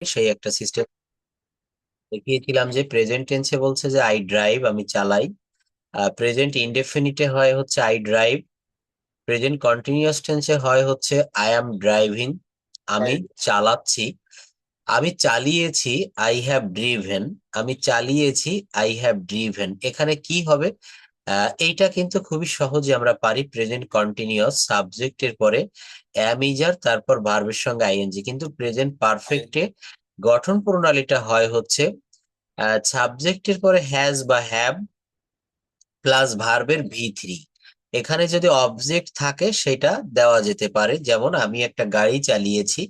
সেই একটা সিস্টেম দেখিয়েছিলাম যে প্রেজেন্ট টেন্সে বলছে যে আই ড্রাইভ, আমি চালাই। প্রেজেন্ট ইনডেফিনিটে হয় হচ্ছে আই ড্রাইভ। প্রেজেন্ট কন্টিনিউয়াস টেন্সে হয় হচ্ছে আই অ্যাম ড্রাইভিং, আমি চালাচ্ছি। আমি চালিয়েছি, আই হ্যাভ ড্রিভেন। আমি চালিয়েছি, আই হ্যাভ ড্রিভেন। এখানে কি হবে? এইটা কিন্তু খুবই সহজে আমরা পারি। প্রেজেন্ট কন্টিনিউয়াস সাবজেক্টের পরে অ্যাম ইজার, তারপর ভার্বের সঙ্গে আইএনজি। কিন্তু প্রেজেন্ট পারফেক্টে গঠন প্রণালীটা হয় হচ্ছে সাবজেক্টের পরে হ্যাজ বা হ্যাভ প্লাস ভার্বের ভি3। এখানে যদি অবজেক্ট থাকে সেটা দেওয়া যেতে পারে, যেমন আমি একটা গাড়ি চালিয়েছি,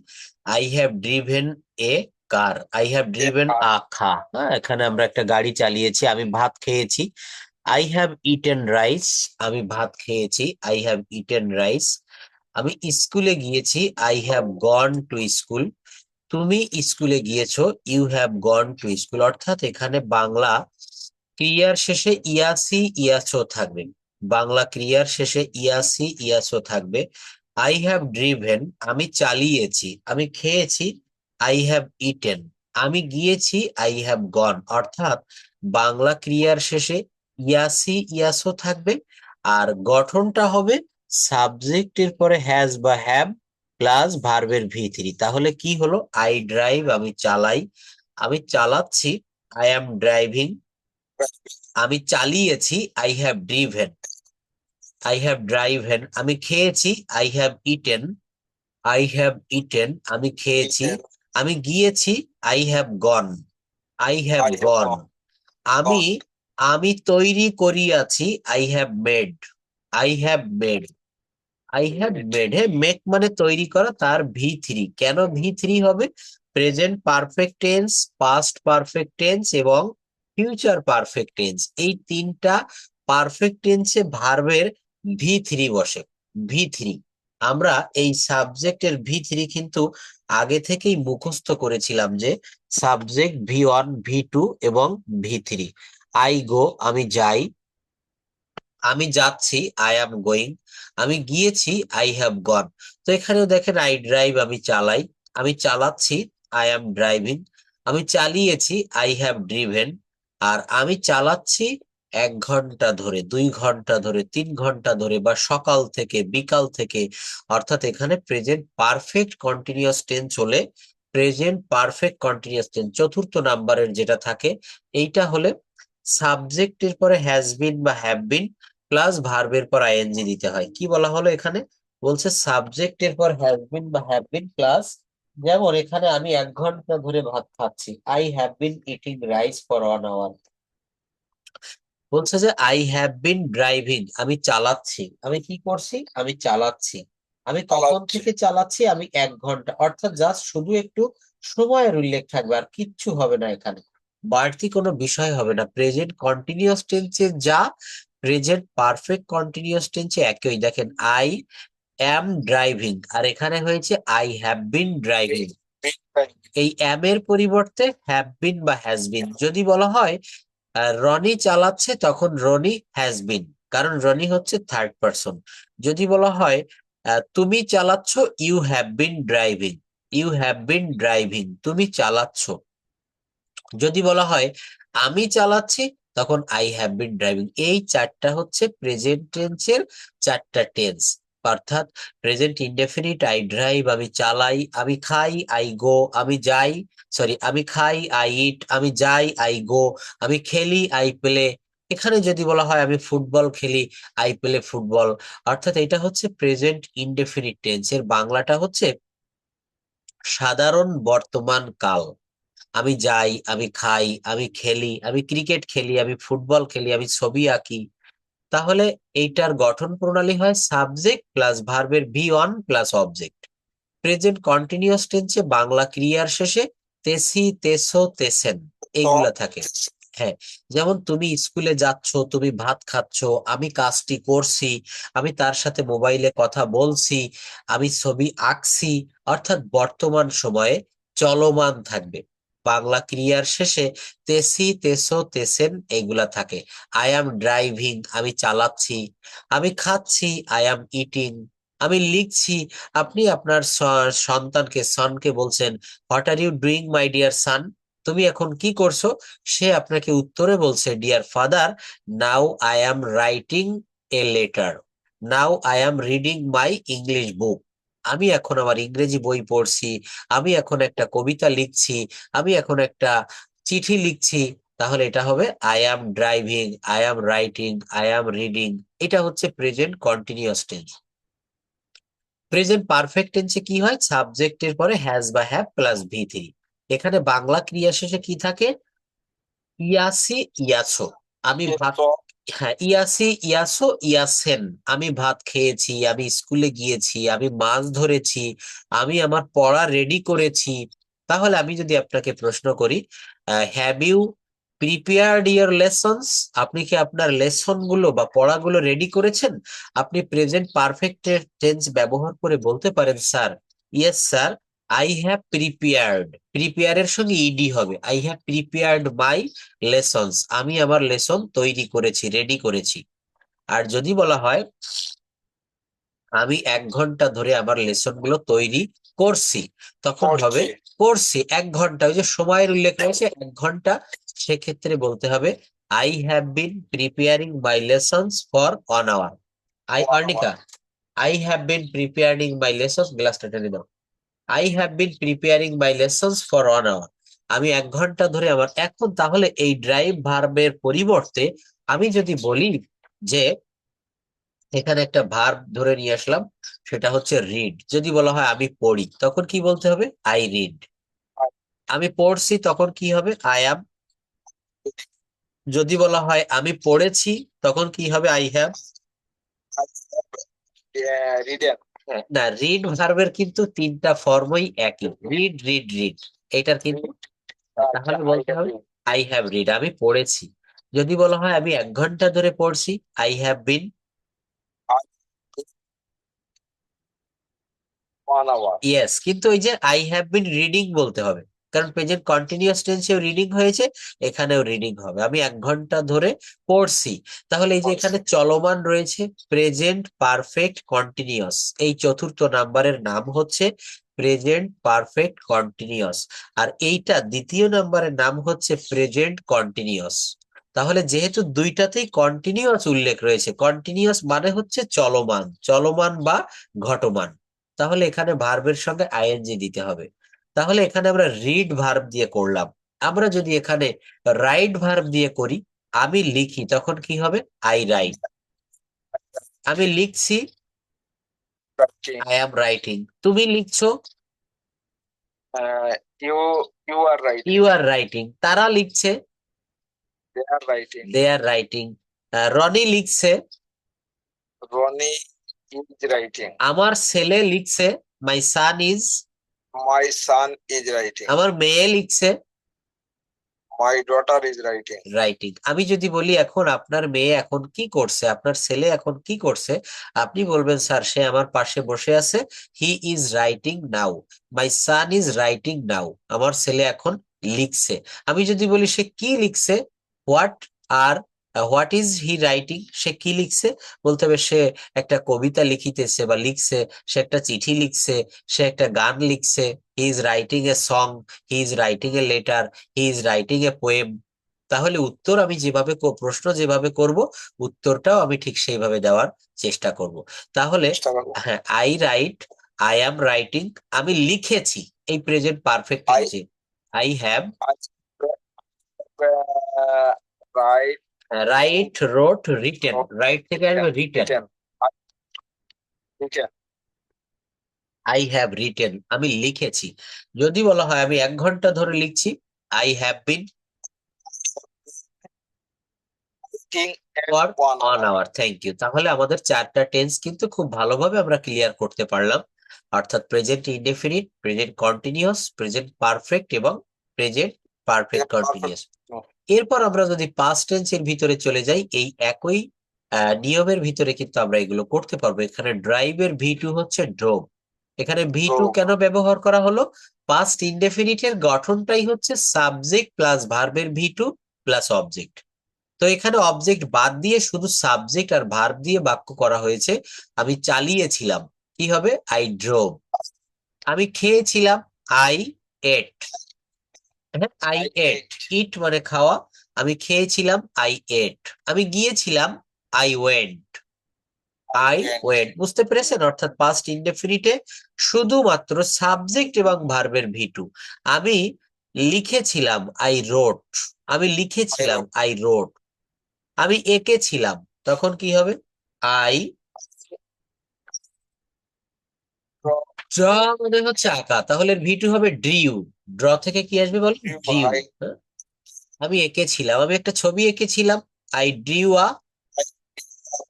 I have driven a car. I have driven a car. হ্যাঁ, এখানে আমরা একটা গাড়ি চালিয়েছি। আমি ভাত খেয়েছি, আই হ্যাভ ইটেন রাইস। আমি ভাত খেয়েছি, আই হ্যাভ ইটেন রাইস। আমি স্কুলে গিয়েছি, I have gone to school. তুমি স্কুলে গিয়েছো, you have gone to school. অর্থাৎ এখানে বাংলা ক্রিয়ার শেষে ইয়াসি ইয়াসো থাকবে। বাংলা ক্রিয়ার শেষে ইয়াসি ইয়াসো থাকবে। আই হ্যাভ ড্রিভেন, আমি চালিয়েছি। আমি খেয়েছি, আই হ্যাভ ইটেন। আমি গিয়েছি, আই হ্যাভ গন। অর্থাৎ বাংলা ক্রিয়ার শেষে ইয়াসি ইয়াসো থাকবে, আর গঠনটা হবে সাবজেক্টের পরে হ্যাজ বা হ্যাভ প্লাস ভার্বের ভি3। তাহলে কি হলো? আই ড্রাইভ, আমি চালাই। আমি চালাচ্ছি, আই অ্যাম ড্রাইভিং। আমি চালিয়েছি, I have driven. I have driven. আমি খেয়েছি, I have eaten. I have eaten, আমি খেয়েছি। আমি গিয়েছি, I have gone. I have গন। আমি আমি তৈরি করিয়াছি, I have made. I have made. I have made. হ্যাঁ, মেক মানে তৈরি করা, তার ভি3। কেন ভি3 হবে? Present perfect tense, past perfect tense এবং ফিউচার পারফেক্ট টেন্স, এই তিনটা পারফেক্ট টেন্সে ভার্বের ভি3 বসে। ভি3 আমরা এই সাবজেক্টের ভি3 কিন্তু আগে থেকেই মুখস্থ করেছিলাম, যে সাবজেক্ট ভি1 ভি2 এবং ভি3। আই গো, আমি যাই। আমি যাচ্ছি, আই অ্যাম গোয়িং। আমি গিয়েছি, আই হ্যাভ গন। তো এখানেও দেখেন আই ড্রাইভ, আমি চালাই। আমি চালাচ্ছি, আই অ্যাম ড্রাইভিং। আমি চালিয়েছি, আই হ্যাভ ড্রিভেন। আর আমি চালাচ্ছি 1 ঘন্টা ধরে, 2 ঘন্টা ধরে, 3 ঘন্টা ধরে, বা সকাল থেকে বিকাল থেকে। অর্থাৎ এখানে প্রেজেন্ট পারফেক্ট কন্টিনিউয়াস টেন্স হলে প্রেজেন্ট পারফেক্ট কন্টিনিউয়াস টেন্স চতুর্থ নাম্বারের যেটা থাকে, এইটা হলে সাবজেক্টের পরে হ্যাজ বিন বা হ্যাভ বিন প্লাস ভার্বের পর আইএনজি দিতে হয়। কি বলা হলো এখানে? বলছে সাবজেক্টের পর হ্যাজ বিন বা হ্যাভ বিন প্লাস, যেমন এখানে আমি 1 ঘন্টা ধরে ভাত খাচ্ছি, I have been eating rice for 1 hour. বলছে যে আই হ্যাভ বিন ড্রাইভিং, আমি চালাচ্ছি। আমি কি করছি? আমি চালাচ্ছি। আমি কখন থেকে চালাচ্ছি? আমি 1 ঘন্টা। অর্থাৎ জাস্ট শুধু একটু সময়ের উল্লেখ থাকবে, আর কিচ্ছু হবে না এখানে, বাড়তি কোনো বিষয় হবে না। প্রেজেন্ট কন্টিনিউয়াস টেন্সে যা প্রেজেন্ট পারফেক্ট কন্টিনিউয়াস টেন্সে একই। দেখেন আই অ্যাম ড্রাইভিং, আর এখানে হয়েছে আই হ্যাভ বিন ড্রাইভিং। এই অ্যাম এর পরিবর্তে হ্যাভ বিন বা হ্যাজ বিন। যদি বলা হয় রনি চালাচ্ছে, তখন রনি হ্যাজ বিন, কারণ রনি হচ্ছে থার্ড পারসন। যদি বলা হয় তুমি চালাচ্ছ, you have been driving. You have been driving, তুমি চালাচ্ছ। যদি বলা হয় আমি চালাচ্ছি, তখন আই হ্যাভ বিন ড্রাইভিং। এই চারটা হচ্ছে প্রেজেন্ট টেন্সের চারটা টেন্স। অর্থাৎ প্রেজেন্ট ইনডেফিনিট আই ড্রাইভ, আমি চালাই। আমি খাই, আই গো। আমি যাই, সরি, আমি খাই, আই ইট। আমি যাই, আই গো। আমি খেলি, আই প্লে। এখানে যদি বলা হয় আমি ফুটবল খেলি, আই প্লে ফুটবল। অর্থাৎ এটা হচ্ছে প্রেজেন্ট ইনডেফিনিট টেন্স, এর বাংলাটা হচ্ছে সাধারণ বর্তমান কাল। আমি যাই, আমি খাই, আমি খেলি, আমি ক্রিকেট খেলি, আমি ফুটবল খেলি, আমি ছবি আঁকি। তাহলে এইটার গঠন প্রণালী হয় সাবজেক্ট প্লাস ভার্বের V one plus object. Present continuous টেন্সে বাংলা ক্রিয়ার শেষে তেসি, তেসো, তেসেন এইগুলা থাকে। হ্যাঁ, যেমন তুমি স্কুলে যাচ্ছ, তুমি ভাত খাচ্ছ, আমি কাজটি করছি, আমি তার সাথে মোবাইলে কথা বলছি, আমি ছবি আঁকছি। অর্থাৎ বর্তমান সময়ে চলমান থাকবে। বাংলা ক্রিয়ার শেষে তেসি, তেসো, তেসেন এইগুলা থাকে। আই অ্যাম ড্রাইভিং, আমি চালাচ্ছি। আমি খাচ্ছি, আই অ্যাম ইটিং। আমি লিখছি, আপনি আপনার সন্তানকে সনকে বলছেন, what are you doing my dear son? তুমি এখন কি করছো? সে আপনাকে উত্তরে বলছে, dear father, now I am writing a letter, now I am reading my English book. আমি এখন আমার ইংরেজি বই পড়ছি, আমি এখন একটা কবিতা লিখছি, আমি এখন একটা চিঠি লিখছি। তাহলে এটা হবে I am driving, I am writing, I am reading. এটা হচ্ছে present continuous tense. Present perfect টেন্সে কি হয়? সাবজেক্টের পরে হ্যাজ বা হ্যাভ প্লাস ভি3। এখানে বাংলা ক্রিয়া শেষে কি থাকে? ইয়াসি, ইয়াছো। আমি ভাত, হ্যাঁ, ইয়াসি, ইয়াসো, ইয়াসেন। আমি ভাত খেয়েছি, আমি স্কুলে গিয়েছি, আমি মাছ ধরেছি, আমি আমার পড়া রেডি করেছি। তাহলে আমি যদি আপনাকে প্রশ্ন করি, have you prepared your lessons? আপনি কি আপনার লেসন গুলো বা পড়াগুলো রেডি করেছেন? আপনি প্রেজেন্ট পারফেক্ট টেন্স ব্যবহার করে বলতে পারেন, sir, yes sir, I have prepared. প্রিপেয়ারের সঙ্গে ইডি হবে, I have prepared my lessons. আমি আমার লেসন তৈরি করেছি, রেডি করেছি। আর যদি বলা হয়, আমি 1 ঘন্টা ধরে আমার লেসন গুলো তৈরি করছি, তখন হবে করছি 1 ঘন্টা। ওই যে সময়ের উল্লেখ রয়েছে 1 ঘন্টা, সেক্ষেত্রে বলতে হবে, I have been preparing my lessons for 1 hour. Arnika, I have been preparing my lessons, গ্লাসটা টেনে দাও। I have been preparing my lessons for 1 hour. আমি 1 ঘন্টা ধরে আমার, এখন তাহলে এই ড্রাইভ ভার্বের পরিবর্তে আমি যদি বলি যে এখানে একটা ভার্ব ধরে নিয়ে আসলাম, সেটা হচ্ছে রিড। যদি বলা হয় আমি পড়ি, তখন কি বলতে হবে? I read. আমি পড়ছি, তখন কি হবে? আই অ্যাম। যদি বলা হয় আমি পড়েছি, তখন কি হবে? I have. না, রিড ভার্বের কিন্তু 3টা ফর্মই একই, রিড, রিড, রিড। এটার কিন্তু, তাহলে বলতে হবে আই হ্যাভ রিড, আমি পড়েছি। যদি বলা হয় আমি 1 ঘন্টা ধরে পড়ছি, আই হ্যাভ বিন। ইয়েস, কিন্তু ওই যে আই হ্যাভ বিন রিডিং বলতে হবে, কারণ প্রেজেন্ট কন্টিনিউয়াস টেন্সেও রিডিং হয়েছে, এখানেও রিডিং হবে। আমি 1 ঘন্টা ধরে পড়ছি। তাহলে এই যে এখানে চলমান রয়েছে, প্রেজেন্ট পারফেক্ট কন্টিনিউয়াস, এই 4র্থ নাম্বারের নাম হচ্ছে প্রেজেন্ট পারফেক্ট কন্টিনিউয়াস। আর এইটা 2য় নাম্বারের নাম হচ্ছে প্রেজেন্ট কন্টিনিউয়াস। তাহলে যেহেতু দুইটাতেই কন্টিনিউয়াস উল্লেখ রয়েছে, কন্টিনিউয়াস মানে হচ্ছে চলমান, চলমান বা ঘটমান, তাহলে এখানে ভার্বের সঙ্গে আইএনজি দিতে হবে। তাহলে এখানে আমরা রিড ভার্ব দিয়ে করলাম। আমরা যদি এখানে রাইট ভার্ব দিয়ে করি, আমি লিখি, তখন কি হবে? I write. আমি লিখছি, আই অ্যাম রাইটিং। তুমি লিখছো, you you are writing, you are writing. তারা লিখছে, they are writing, they are writing. Roni লিখছে, রনি ইজ রাইটিং, আমার ছেলে লিখছে, my son is. My son is writing, আমার মেয়ে লিখছে, my daughter is writing. Writing. আমি যদি বলি এখন আপনার মেয়ে এখন কি করছে, আপনার ছেলে এখন কি করছে, আপনি বলবেন, স্যার, সে আমার পাশে বসে আছে, he is writing now, my son is writing now. আমার ছেলে এখন লিখছে। আমি যদি বলি সে কি লিখছে, what are what is he writing, সে কি লিখছে, বলতে হবে সে একটা কবিতা লিখিতেছে বা লিখছে, সে একটা চিঠি লিখছে, সে একটা গান লিখছে। হি is writing a song, he is writing a letter, he is writing a poem. তাহলে উত্তর আমি যেভাবে প্রশ্ন যেভাবে করব, উত্তরটাও আমি ঠিক সেইভাবে দেওয়ার চেষ্টা করব। তাহলে হ্যাঁ, I write, I am writing, আমি লিখেছি, এই প্রেজেন্ট পারফেক্ট আই টেন্সে। I have write, write, wrote, written. Write থেকে আসবে written. Written, written. I have written, আমি লিখেছি। যদি বলা হয় আমি 1 ঘন্টা ধরে লিখছি, I have been for one 1 hour. Thank you. তাহলে আমাদের 4টা টেন্স কিন্তু খুব ভালোভাবে আমরা ক্লিয়ার করতে পারলাম, অর্থাৎ present indefinite, present continuous, present perfect এবং প্রেজেন্ট পারফেক্ট কন্টিনিউয়াস। এরপর আমরা যদি পাস্ট টেন্সের ভিতরে চলে যাই, এই একই নিয়মের ভিতরে কিন্তু আমরা এগুলো করতে পারবো। এখানে ড্রাইভের ভি2 হচ্ছে ড্রোভ। এখানে ভি2 কেন ব্যবহার করা হলো? পাস্ট ইনডেফিনিটের গঠনটাই হচ্ছে সাবজেক্ট প্লাস ভার্বের ভি2 প্লাস অবজেক্ট। তো এখানে অবজেক্ট বাদ দিয়ে শুধু সাবজেক্ট আর ভার্ব দিয়ে বাক্য করা হয়েছে। আমি চালিয়েছিলাম, কি হবে? I drove. আমি খেয়েছিলাম, আই এট। হ্যাঁ, আই I এট। ate. ইট মানে খাওয়া। আমি খেয়েছিলাম, আই এট। আমি গিয়েছিলাম, I went. I I went. Went, বুঝতে পেরেছেন? অর্থাৎ পাস্ট ইনডেফিনিটে শুধুমাত্র সাবজেক্ট এবং ভার্বের ভিটু। আমি লিখেছিলাম, আই রোট। আমি I লিখেছিলাম, wrote. আই রোট। আমি এঁকেছিলাম, তখন কি হবে? I Draw. ড্র, মানে হচ্ছে আঁকা, তাহলে ভিটু হবে ড্রিউ। ড্র থেকে কি আসবে বলেন? Drew. ড্রিউ। I আমি এঁকেছিলাম, আমি একটা ছবি এঁকেছিলাম, I drew a a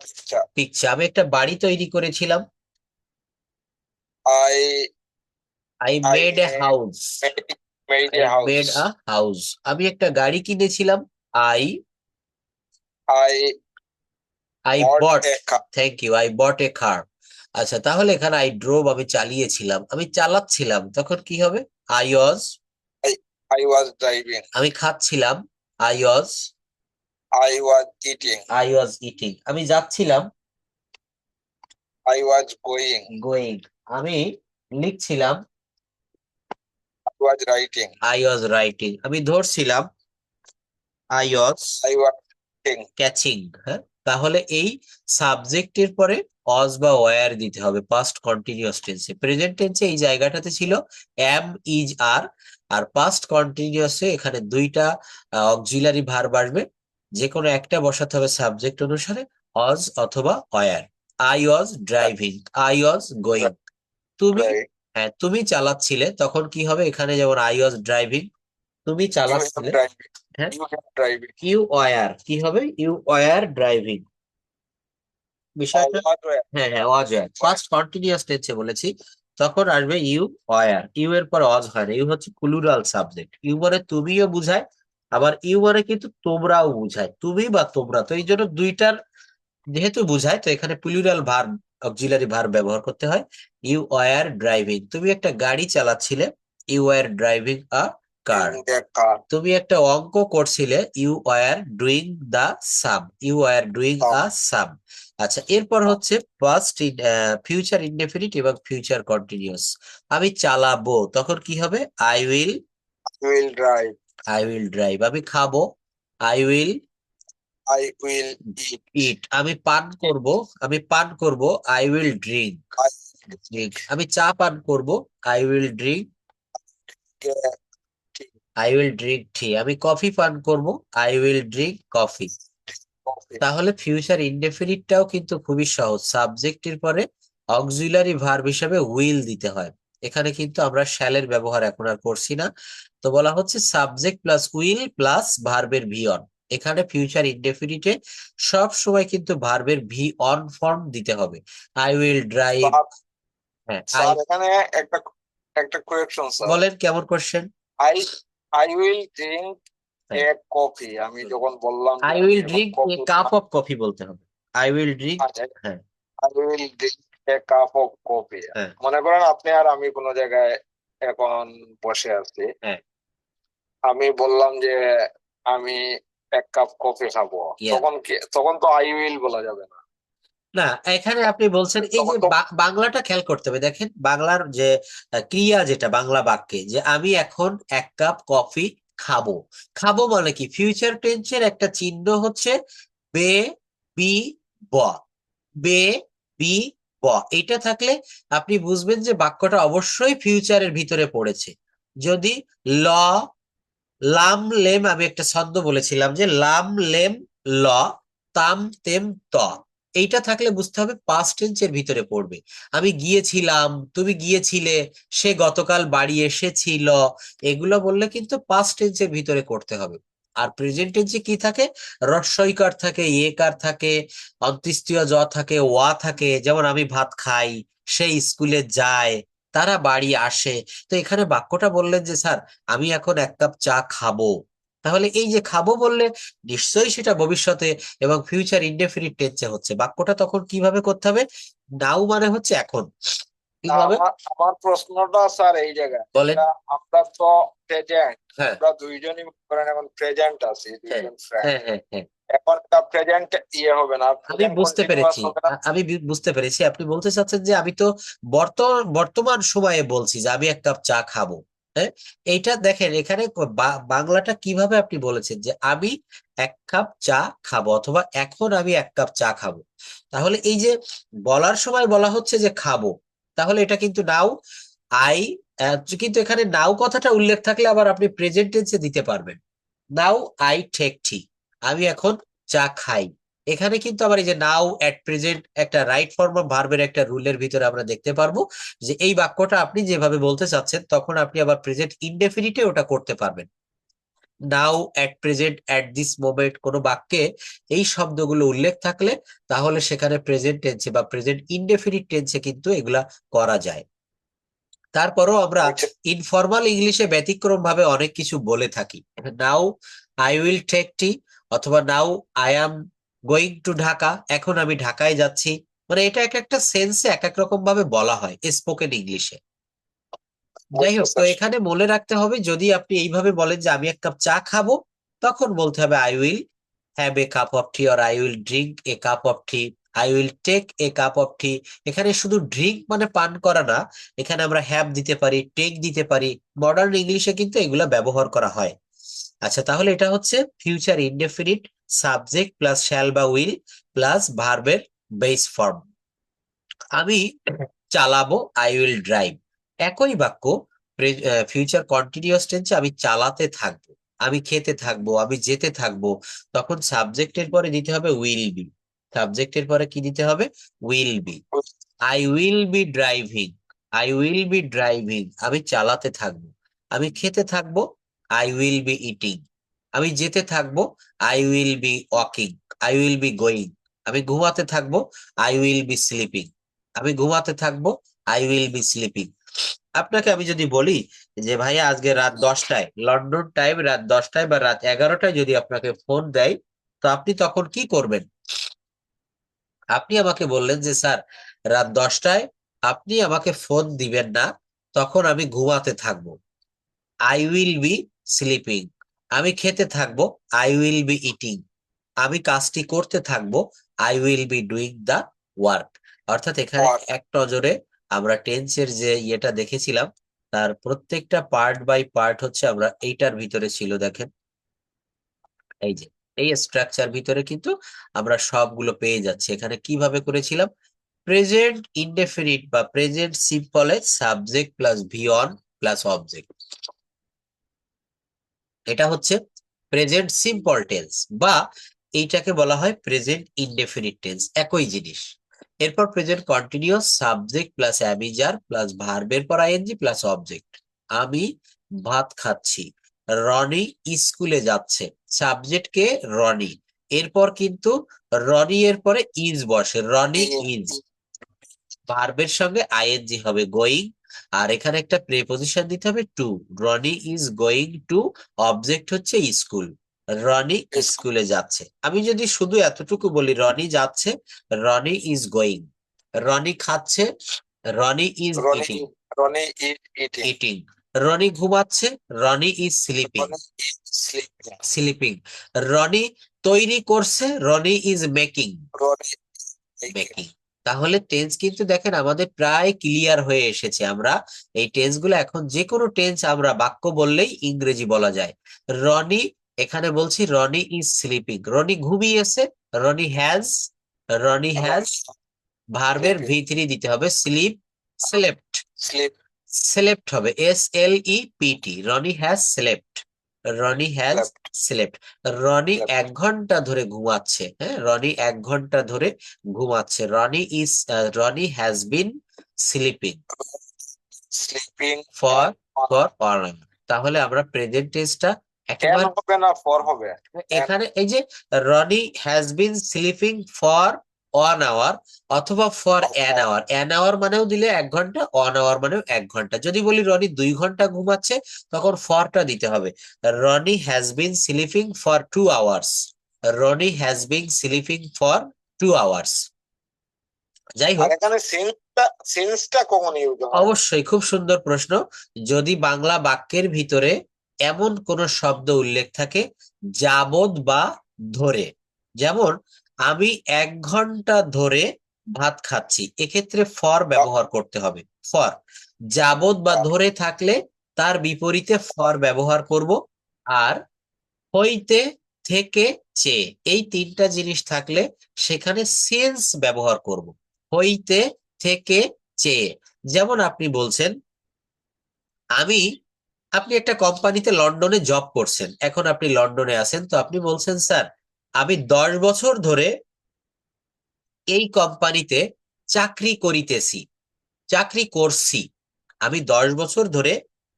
picture. Picture. আমি একটা বাড়ি তৈরি করেছিলাম, I I I made a house. made I a made a house. House. আমি একটা গাড়ি কিনেছিলাম, I I I bought bought. a car. Thank you, I bought a car. আচ্ছা, তাহলে এখানে আই ড্রোভ, আমি চালিয়েছিলাম, আমি চালাচ্ছিলাম, তখন কি হবে? I was. I I was driving. আমি খাচ্ছিলাম, I was. I was eating. I was eating. আমি যাচ্ছিলাম, I was going. গোয়িং। আমি লিখছিলাম, I was writing. I was writing. আমি ধরছিলাম, I was I was eating. Catching. হ্যাঁ, তাহলে এই সাবজেক্টের পরে অজ বা ওয়্যার দিতে হবে পাস্ট কন্টিনিউয়াস টেন্সে। প্রেজেন্ট টেন্সে এই জায়গাটাতে ছিল অ্যাম, ইজ, আর। আর পাস্ট কন্টিনিউয়াসে এখানে দুইটা অক্সিলারি ভার্ব আসবে, যে কোনো একটা বসাতে হবে সাবজেক্ট অনুসারে, অজ অথবা were. I was driving, I was going. তুমি, Right. হ্যাঁ, তুমি চালাচ্ছিলে, তখন কি হবে? এখানে যেমন আই ওয়াজ ড্রাইভিং, তুমি You have চালাচ্ছিলে। driving. হ্যাঁ, You have driving. You were, কি হবে? You were driving. Or বিষয়টা, what were? হ্যাঁ হ্যাঁ, অজ ওয়্যার ফার্স্ট কন্টিনিউয়াস টেন্সে বলেছি, তখন আসবে ইউ ওয়্যার। ইউ এর পর অজ হয় না, ইউ হচ্ছে প্লুরাল সাবজেক্ট। ইউ মানে তুমিও বুঝায়, আবার ইউ মানে কিন্তু তোমরাও বুঝায়, তুমি বা তোমরা। তো এই জন্য দুইটার যেহেতু বুঝায়, তো এখানে প্লুরাল ভার্ব, অক্সিলারি ভার্ব ব্যবহার করতে হয়। ইউ ওয়্যার ড্রাইভিং, তুমি একটা গাড়ি চালাচ্ছিলে, you were driving a car. In the car. তুমি একটা অঙ্ক করছিলে, you were doing the sum, you were doing a sum. আচ্ছা, এরপর হচ্ছে পাস্ট ফিউচার ইনডেফিনিট এবং ফিউচার কন্টিনিউয়াস। আমি চালাবো, তখন কি হবে? I will. You will drive. I will drive. আমি খাবো, I will I will eat. Eat. আমি পান করব, আমি পান করব, I will drink. I drink. আমি চা পান করব, I will drink. get tea. I will drink tea. আমি কফি পান করব, I will drink coffee. Coffee. তাহলে ফিউচার ইনডেফিনিটটাও কিন্তু খুবই সহজ, সাবজেক্টের পরে অক্সিলারি ভার্ব হিসেবে উইল দিতে হয়। এখানে কিন্তু আমরা শ্যালের ব্যবহার এখন আর করছি না। তো বলা হচ্ছে সাবজেক্ট প্লাস উইল প্লাস ভার্বের ভি অন। এখানে ফিউচার ইনডেফিনিটে সব সময় কিন্তু ভার্বের ভি অন ফর্ম দিতে হবে। I will drive. স্যার হ্যাঁ, স্যার এখানে একটা একটা কোয়েকশন স্যার। বলেন কেমন question? I I will drink A coffee. আমি যখন বললাম যে আই আমি উইল যখন drink a coffee, cup of coffee বলতে হবে। I will drink. আচ্ছা, হ্যাঁ I will drink a cup of coffee. হ্যাঁ মনে করেন আপনি আর আমি কোনো জায়গায় এখন বসে আছি, হ্যাঁ, আমি বললাম যে আমি এক কাপ কফি খাবো, yeah. তখন কি, তখন তো আই উইল বলা যাবে না। না, এখানে আপনি বলছেন, এই যে তখন তো বাংলাটা খেয়াল করতে হবে। দেখেন বাংলার যে ক্রিয়া, যেটা বাংলা বাক্যে, যে আমি এখন এক কাপ কফি খাবো। খাবো মানে কি? ফিউচার টেন্সের একটা চিহ্ন হচ্ছে বে, বি, ব। বে, বি, ব। এটা থাকলে আপনি বুঝবেন যে বাক্যটা অবশ্যই ফিউচারের ভিতরে পড়েছে। যদি ল, লাম, লেম, আমি একটা ছন্দ বলেছিলাম যে লাম, লেম, ল, তাম, তেম, ত। এইটা থাকলে বুঝতে হবে পাস্ট টেন্সের ভিতরে পড়বে। আমি গিয়েছিলাম, তুমি গিয়েছিলে, সে গতকাল বাড়ি এসেছিল, এগুলো বললে কিন্তু পাস্ট টেন্সের ভিতরে করতে হবে। আর প্রেজেন্ট টেন্সে কি থাকে? রস্বইকার থাকে, একার থাকে, অন্ত্যেষ্টিয় জ থাকে, ওয়া থাকে। যেমন আমি ভাত খাই, সে স্কুলে যায়, তারা বাড়ি আসে। তো এখানে বাক্যটা বললেন যে স্যার আমি এখন এক কাপ চা খাবো, তাহলে এই যে খাবো বললে নিশ্চয়ই সেটা ভবিষ্যতে এবং ফিউচার ইনডেফিনিট টেন্সে হচ্ছে। বাক্যটা তখন কিভাবে করতে হবে? নাও মানে হচ্ছে এখন, কিভাবে আমার আমার প্রশ্নটা স্যার এই জায়গায়, বলেন? আমরা তো প্রেজেন্ট, হ্যাঁ আমরা দুইজনই মনে করেন এখন প্রেজেন্ট আছি, হ্যাঁ দুইজন ফ্রেন্ড। হ্যাঁ হ্যাঁ হ্যাঁ এখনকার প্রেজেন্ট ইয়ে হবে না, আমি প্রেজেন্ট বুঝতে কন্টিনিউয়াস পেরেছি, হবে না। বুঝতে পেরেছি আপনি বলতে চাচ্ছেন যে আমি তো বর্তমান সময়ে বলছি যে আমি এক কাপ চা খাবো। হ্যাঁ, এইটা দেখেন এখানে বাংলাটা কিভাবে আপনি বলেছেন যে আমি এক কাপ চা খাবো অথবা এখন আমি এক কাপ চা খাবো। তাহলে এই যে বলার সময় বলা হচ্ছে যে খাবো, তাহলে এটা কিন্তু নাও আই, কিন্তু এখানে নাও কথাটা উল্লেখ থাকলে আবার আপনি প্রেজেন্ট টেন্সে দিতে পারবেন। নাও আই টেক টি, আমি এখন চা খাই। এখানে কিন্তু আবার এই যে নাও এট প্রেজেন্ট একটা রাইট ফর্ম অফ ভার্বের একটা রুলের ভিতরে আমরা দেখতে পারবো যে এই বাক্যটা আপনি যেভাবে বলতে চাচ্ছেন তখন আপনি আবার প্রেজেন্ট ইনডেফিনিটে ওটা করতে পারবেন। Now at present at this moment কোনো বাক্যে এই শব্দগুলো উল্লেখ থাকলে তাহলে সেখানে প্রেজেন্ট টেন্সে বা প্রেজেন্ট ইনডেফিনিট টেন্সে কিন্তু এগুলা করা যায়। তারপরও আমরা আমি ঠিক- ইনফর্মাল ইংলিশে ব্যতিক্রম ভাবে অনেক কিছু বলে থাকি। Now I will take tea, অথবা নাও I am going to Dhaka, এখন আমি ঢাকায় যাচ্ছি। মানে এটা এক একটা সেন্সে এক এক রকম ভাবে বলা হয় স্পোকেন ইংলিশে। যাই বুঝতে হোক, তো পারছি। এখানে মনে রাখতে হবে যদি আপনি এইভাবে বলেন যে আমি এক কাপ চা খাবো, তখন বলতে হবে I will have a cup of tea, or I will drink a cup of tea, I will take a cup of tea. এখানে শুধু ড্রিঙ্ক মানে পান করা না, এখানে আমরা হ্যাভ দিতে পারি, টেক দিতে পারি। মডার্ন ইংলিশে কিন্তু এগুলা ব্যবহার করা হয়। আচ্ছা, তাহলে এটা হচ্ছে future indefinite, subject plus shall বা উইল প্লাস ভার্বের বেস ফর্ম। আমি চালাবো, আই উইল ড্রাইভ। একই বাক্য ফিউচার কন্টিনিউয়াস টেন্সে আমি চালাতে থাকবো, আমি খেতে থাকবো, আমি যেতে থাকবো, তখন সাবজেক্টের পরে দিতে হবে উইল বি। সাবজেক্টের পরে কি দিতে হবে? Will be. I will be driving, I will be driving, আমি চালাতে থাকবো। আমি খেতে থাকবো, আই উইল বি ইটিং। আমি যেতে থাকবো, I will B walking, I will be going. আমি ঘুমাতে থাকবো, আই উইল বি স্লিপিং, আমি ঘুমাতে থাকবো, আই উইল বি স্লিপিং। আপনাকে আমি যদি বলি যে ভাইয়া আজকে রাত 10টায়, লন্ডন টাইম রাত 10টায় বা রাত 11টায় যদি আপনাকে ফোন দেয়, তো আপনি তখন কি করবেন? আপনি আমাকে বললেন যে স্যার রাত 10টায় আপনি আমাকে ফোন দিবেন না, তখন আমি ঘুমাতে থাকবো, আই উইল বি স্লিপিং। আমি খেতে থাকবো, আই উইল বি ইটিং। আমি কাজটি করতে থাকবো, I will be doing the work. অর্থাৎ এখানে আর এক নজরে আমরা টেন্সের যে ইয়েটা দেখেছিলাম তার প্রত্যেকটা পার্ট বাই পার্ট হচ্ছে আমরা এইটার ভিতরে ছিল, দেখেন এই যে এই স্ট্রাকচার ভিতরে কিন্তু আমরা সবগুলো পেয়ে যাচ্ছি। এখানে কিভাবে করেছিলাম? প্রেজেন্ট ইনডেফিনিট বা প্রেজেন্ট সিম্পলে subject plus V one plus object, এটা হচ্ছে প্রেজেন্ট সিম্পল টেন্স, বা এইটাকে বলা হয় প্রেজেন্ট ইনডেফিনিট টেন্স, একই জিনিস। এরপর present continuous subject plus am is are plus ভার্বের পর আইএনজি প্লাস অবজেক্ট। আমি ভাত খাচ্ছি, রনি স্কুলে যাচ্ছে, সাবজেক্ট কে? রনি। এরপর কিন্তু রনি এর পরে ইজ বসে, রনি ইজ। ভার্বের সঙ্গে আইএনজি হবে গোয়িং, আর এখানে একটা প্রেপোজিশন দিতে হবে to. Roni is going to, object হচ্ছে স্কুল, রনি স্কুলে যাচ্ছে। আমি যদি শুধু এতটুকু বলি রনি যাচ্ছে, রনি ইজ গোয়িং। রনি খাচ্ছে, Roni is Roni eating, Roni is eating, eating. Roni ঘুমাচ্ছে, Roni is sleeping, Roni is sleeping, sleeping. Roni তৈরি করছে, Roni is making, Roni making. Making. তাহলে টেন্স কিন্তু দেখেন আমাদের প্রায় ক্লিয়ার হয়ে এসেছে। আমরা এই টেন্স গুলো এখন যে কোনো টেন্স আমরা বাক্য বললেই ইংরেজি বলা যায়। রনি, এখানে বলছি রনি ইজ স্লিপিং, রনি ঘুমিয়েছে, রনি হ্যাজ, রনি হ্যাজ ভার্বের স্লিপিং, ভি3 দিতে হবে, স্লিপ, স্লেপ্ট। স্লিপ, স্লেপ্ট হবে SLEPT, Roni has slept, Roni has slept, slept. Roni slept, 1 ঘন্টা ধরে ঘুমাচ্ছে, হ্যাঁ রনি 1 ঘন্টা ধরে ঘুমাচ্ছে, Roni has been sleeping sleeping. For for 1 hour. তাহলে আমরা প্রেজেন্ট টেন্সটা ক্যান একেবারে হবে না ফর হবে? Can, এখানে এই যে Roni has been sleeping for 1 hour অথবা for an for, hour. An hour মানেও দিলে 1 ঘন্টা, 1 আওয়ার মানেও 1 ঘন্টা। যদি বলি রনি 2 ঘন্টা ঘুমাচ্ছে, তখন ফরটা দিতে হবে। Roni has been sleeping for 2 hours, Roni has been sleeping for 2 hours. যাই আর হোক, এখানে সিন্সটা কখন ইউজ হয়? অবশ্যই খুব সুন্দর প্রশ্ন। যদি বাংলা বাক্যের ভিতরে এমন কোন শব্দ উল্লেখ থাকে যাবৎ বা ধরে, যেমন আমি 1 ঘন্টা ধরে ভাত খাচ্ছি, এক্ষেত্রে ফর ব্যবহার করতে হবে। ফর যাবত বা ধরে থাকলে তার বিপরীতে ফর ব্যবহার করব। আর হইতে, থেকে, চেয়ে, এই 3টা জিনিস থাকলে সেখানে সিন্স ব্যবহার করব। হইতে, থেকে, চেয়ে। যেমন আপনি বলছেন আমি, আপনি একটা কোম্পানিতে লন্ডনে জব করছেন, এখন আপনি লন্ডনে আছেন, তো আপনি বলছেন স্যার আমি 10 বছর ধরে এই কোম্পানিতে চাকরি করিতেছি, চাকরি করছি। আমি 10 বছর ধরে